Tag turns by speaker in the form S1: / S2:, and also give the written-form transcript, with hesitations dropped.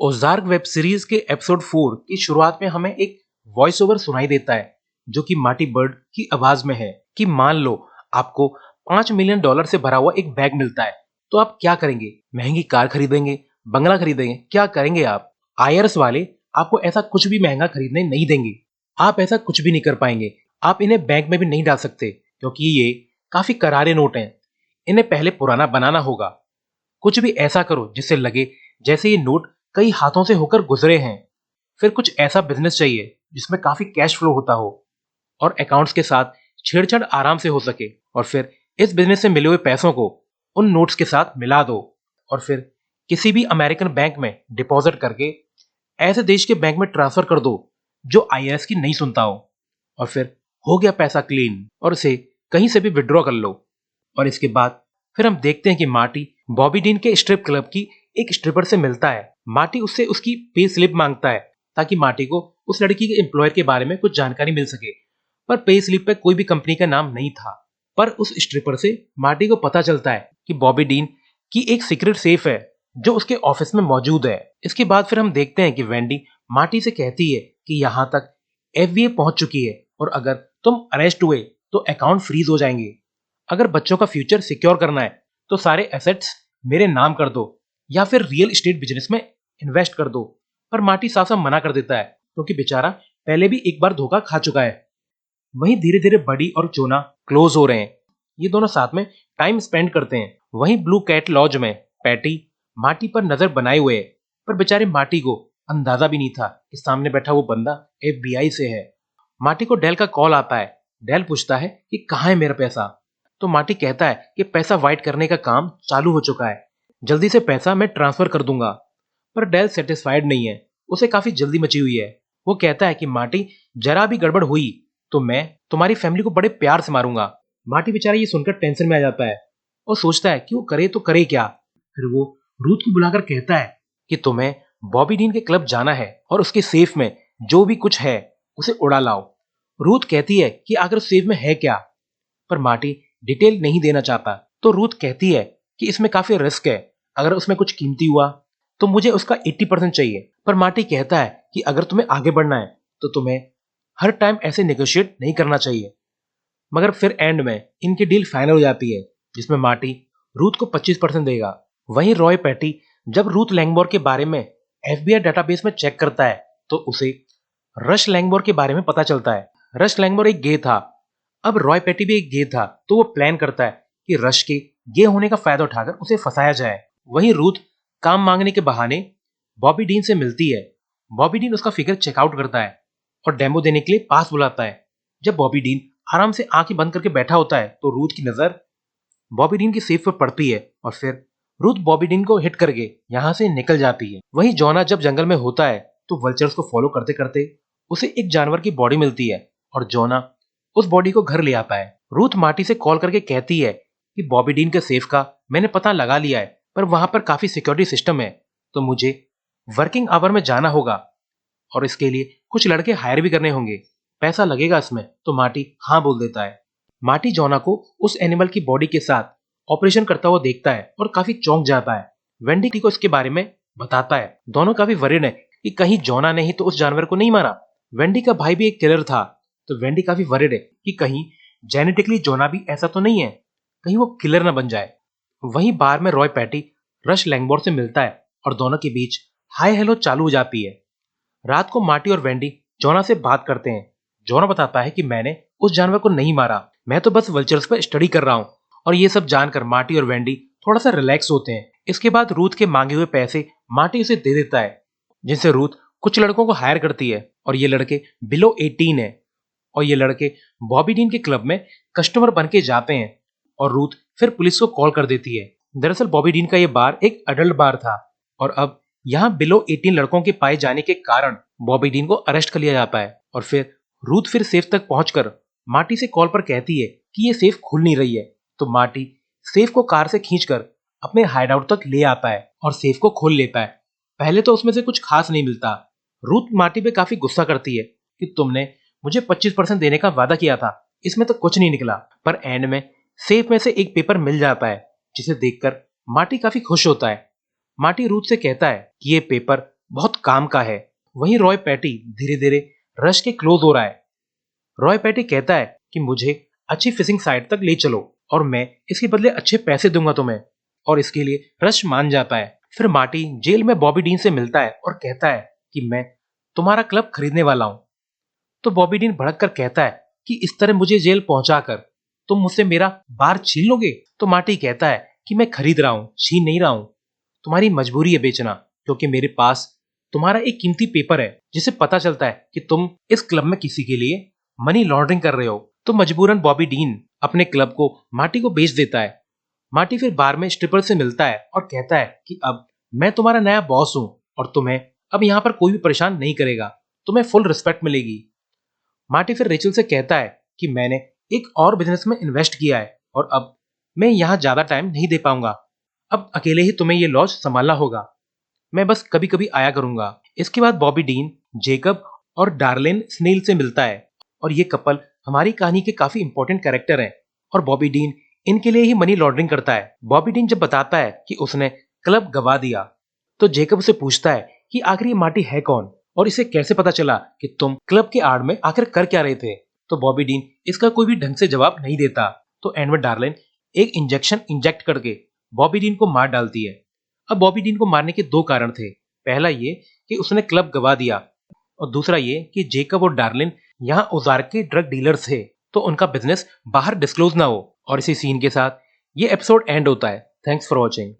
S1: Ozark web series के episode 4 की शुरुआत में हमें एक वॉइस ओवर सुनाई देता है जो कि मार्टी बर्ड की आवाज में है कि मान लो आपको $5 मिलियन से भरा हुआ एक बैग मिलता है तो आप क्या करेंगे? महंगी कार खरीदेंगे, बंगला खरीदेंगे, क्या करेंगे आप? आईआरएस वाले आपको ऐसा कुछ भी महंगा खरीदने नहीं देंगे। आप ऐसा कुछ भी नहीं कर पाएंगे। आप इन्हें बैंक में भी नहीं डाल सकते क्योंकि ये काफी करारे नोट हैं। इन्हें पहले पुराना बनाना होगा। कुछ भी ऐसा करो जिससे लगे जैसे ये नोट कई हाथों से होकर गुजरे हैं। फिर कुछ ऐसा बिजनेस चाहिए जिसमें काफी कैश फ्लो होता हो और अकाउंट्स के साथ छेड़छाड़ आराम से हो सके। और फिर इस बिजनेस से मिले हुए पैसों को उन नोट्स के साथ मिला दो और फिर किसी भी अमेरिकन बैंक में डिपॉजिट करके ऐसे देश के बैंक में ट्रांसफर कर दो जो आईआरएस की नहीं सुनता हो। और फिर हो गया पैसा क्लीन और इसे कहीं से भी विड्रॉ कर लो। और इसके बाद फिर हम देखते हैं कि मार्टी बॉबी डीन के स्ट्रिप क्लब की एक स्ट्रिपर से मिलता है। मार्टी उससे उसकी पे स्लिप मांगता है ताकि मार्टी को उस लड़की के एम्प्लॉयर के बारे में कुछ जानकारी मिल सके, पर पे स्लिप पे कोई भी कंपनी का नाम नहीं था। पर उस स्ट्रिपर से मार्टी को पता चलता है कि बॉबी डीन की एक सीक्रेट सेफ है जो उसके ऑफिस में मौजूद है। इसके बाद फिर हम देखते हैं कि वेंडी मार्टी से कहती है कि यहाँ तक एफबीआई पहुंच चुकी है और अगर तुम अरेस्ट हुए तो अकाउंट फ्रीज हो जाएंगे। अगर बच्चों का फ्यूचर सिक्योर करना है तो सारे एसेट्स मेरे नाम कर दो या फिर रियल एस्टेट बिजनेस में इन्वेस्ट कर दो। पर मार्टी साफ साफ मना कर देता है क्योंकि बेचारा पहले भी एक बार धोखा खा चुका है। वहीं धीरे धीरे बडी और जोना क्लोज हो रहे हैं। ये दोनों साथ में टाइम स्पेंड करते हैं। वहीं ब्लू कैट लॉज में पैटी मार्टी पर नजर बनाए हुए है, पर बेचारे मार्टी को अंदाजा भी नहीं था कि सामने बैठा वो बंदा एफबीआई से है। मार्टी को डेल का कॉल आता है। डेल पूछता है कि कहाँ है मेरा पैसा, तो मार्टी कहता है कि पैसा वाइट करने का काम चालू हो चुका है, जल्दी से पैसा मैं ट्रांसफर कर दूंगा। पर डेल सेटिस्फाइड नहीं है, उसे काफी जल्दी मची हुई है। वो कहता है कि मार्टी जरा भी गड़बड़ हुई तो मैं तुम्हारी फैमिली को बड़े प्यार से मारूंगा। मार्टी बेचारा ये सुनकर टेंशन में आ जाता है और सोचता है कि वो करे तो करे क्या। फिर वो रूथ को बुलाकर कहता है कि तुम्हें बॉबी डीन के क्लब जाना है और उसके सेफ में जो भी कुछ है उसे उड़ा लाओ। रूथ कहती है कि आखिर सेफ में है क्या, पर मार्टी डिटेल नहीं देना चाहता। तो रूथ कहती है कि इसमें काफी रिस्क है, अगर उसमें कुछ कीमती हुआ तो मुझे उसका 80% चाहिए। पर मार्टी कहता है कि अगर तुम्हें आगे बढ़ना है तो तुम्हें हर टाइम ऐसे नेगोशिएट नहीं करना चाहिए। मगर फिर एंड में इनकी डील फाइनल हो जाती है जिसमें मार्टी रूथ को 25% देगा। वहीं रॉय पैटी जब रूथ लैंगमोर के बारे में एफबीआई डेटाबेस में चेक करता है तो उसे रश लैंगमोर के बारे में पता चलता है। रश लैंगमोर एक गे था। अब रॉय पैटी भी एक गे था, तो वो प्लान करता है कि रश के गे होने का फायदा उठाकर उसे फंसाया जाए। वहीं रूथ काम मांगने के बहाने बॉबी डीन से मिलती है। बॉबी डीन उसका फिगर चेकआउट करता है और डेमो देने के लिए पास बुलाता है। जब बॉबी डीन आराम से आंखें बंद करके बैठा होता है तो रूथ की नजर बॉबी डीन की सेफ पर पड़ती है और फिर रूथ बॉबी डीन को हिट करके यहाँ से निकल जाती है। वहीं जॉना जब जंगल में होता है तो वल्चर्स को फॉलो करते करते उसे एक जानवर की बॉडी मिलती है और जॉना उस बॉडी को घर ले आता है। रूथ मार्टी से कॉल करके कहती है कि बॉबी डीन के सेफ का मैंने पता लगा लिया है, पर वहां पर काफी सिक्योरिटी सिस्टम है तो मुझे वर्किंग आवर में जाना होगा और इसके लिए कुछ लड़के हायर भी करने होंगे, पैसा लगेगा इसमें। तो मार्टी हाँ बोल देता है। मार्टी जॉना को उस एनिमल की बॉडी के साथ ऑपरेशन करता हुआ देखता है और काफी चौंक जाता है। वेंडी को इसके बारे में बताता है। दोनों काफी वरीड है कि कहीं जॉना ने ही तो उस जानवर को नहीं मारा। वेंडी का भाई भी एक किलर था, तो वेंडी काफी वरीड है कि कहीं जेनेटिकली जोना भी ऐसा तो नहीं है, कहीं वो किलर ना बन जाए। वहीं बार में रॉय पैटी रश लैंगमोर से मिलता है और दोनों के बीच हाय हेलो चालू हो जाती है। रात को मार्टी और वेंडी जोना से बात करते हैं। जोना बताता है कि मैंने उस जानवर को नहीं मारा, मैं तो बस वल्चर्स पर स्टडी कर रहा हूँ। और ये सब जानकर मार्टी और वेंडी थोड़ा सा रिलैक्स होते हैं। इसके बाद रूथ के मांगे हुए पैसे मार्टी उसे दे देता है, जिनसे रूथ कुछ लड़कों को हायर करती है और ये लड़के बिलो 18 है और ये लड़के बॉबी डीन के क्लब में कस्टमर बन के जाते हैं। और रूथ फिर पुलिस को कॉल कर देती है। दरअसल बॉबी डीन का ये बार एक अडल्ट बार था और अब यहाँ बिलो 18 लड़कों के पाए जाने के कारण बॉबी डीन को अरेस्ट कर लिया जाता है। और फिर रूथ फिर सेफ तक पहुंचकर मार्टी से कॉल पर कहती है कि ये सेफ खुल नहीं रही है, तो मार्टी सेफ को कार से खींचकर अपने हाइडआउट तक ले आता है और सेफ को खोल लेता है। पहले तो उसमें से कुछ खास नहीं मिलता। रूथ मार्टी पे काफी गुस्सा करती है कि तुमने मुझे 25% देने का वादा किया था, इसमें तो कुछ नहीं निकला। पर एंड में सेफ में से एक पेपर मिल जाता है जिसे देखकर मार्टी काफी खुश होता है। मार्टी रूथ से कहता है कि ये पेपर बहुत काम का है। वहीं रॉय पैटी धीरे धीरे रश के क्लोज हो रहा है। रॉय पैटी कहता है कि मुझे अच्छी फिशिंग साइट तक ले चलो और मैं इसके बदले अच्छे पैसे दूंगा तुम्हें, और इसके लिए रश मान जाता है। फिर मार्टी जेल में बॉबी डीन से मिलता है और कहता है कि मैं तुम्हारा क्लब खरीदने वाला हूं। तो बॉबी डीन भड़क कर कहता है कि इस तरह मुझे जेल पहुंचाकर तुम मुझसे मेरा बार छीन लोगे। तो मार्टी कहता है कि मैं खरीद रहा हूं, छीन नहीं रहा हूं। तुम्हारी मजबूरी है बेचना, क्योंकि मेरे पास तुम्हारा एक कीमती पेपर है जिसे पता चलता है कि तुम इस क्लब में किसी के लिए मनी लॉन्ड्रिंग कर रहे हो। तो मजबूरन बॉबी डीन अपने क्लब को मार्टी को बेच देता है। मार्टी फिर बार में स्ट्रिपर से मिलता है और कहता है कि अब मैं तुम्हारा नया बॉस हूं और तुम्हें अब यहाँ पर कोई भी परेशान नहीं करेगा, तुम्हें फुल रिस्पेक्ट मिलेगी। मार्टी फिर रेचल से कहता है कि मैंने एक और बिजनेस में इन्वेस्ट किया है और अब मैं यहाँ ज्यादा टाइम नहीं दे पाऊंगा। अब अकेले ही तुम्हें ये लॉज संभालना होगा, मैं बस कभी कभी आया करूंगा। इसके बाद बॉबी डीन जेकब और डार्लिन स्नेल से मिलता है और ये कपल हमारी कहानी के काफी इंपॉर्टेंट कैरेक्टर हैं और बॉबी डीन इनके लिए ही मनी लॉन्ड्रिंग करता है। बॉबी डीन जब बताता है कि उसने क्लब गवा दिया तो जेकब उसे पूछता है कि आखिर ये मार्टी है कौन और इसे कैसे पता चला कि तुम क्लब के आड़ में आखिर कर क्या रहे थे। तो बॉबी डीन इसका कोई भी ढंग से जवाब नहीं देता। तो एंड में डार्लिन एक इंजेक्शन इंजेक्ट करके बॉबी डीन को मार डालती है। अब बॉबी डीन को मारने के दो कारण थे। पहला ये कि उसने क्लब गवा दिया और दूसरा ये कि जेकब और डार्लिन यहाँ ओजार्क के ड्रग डीलर्स थे, तो उनका बिजनेस बाहर डिस्क्लोज ना हो। और इसी सीन के साथ ये एपिसोड एंड होता है। Thanks for watching.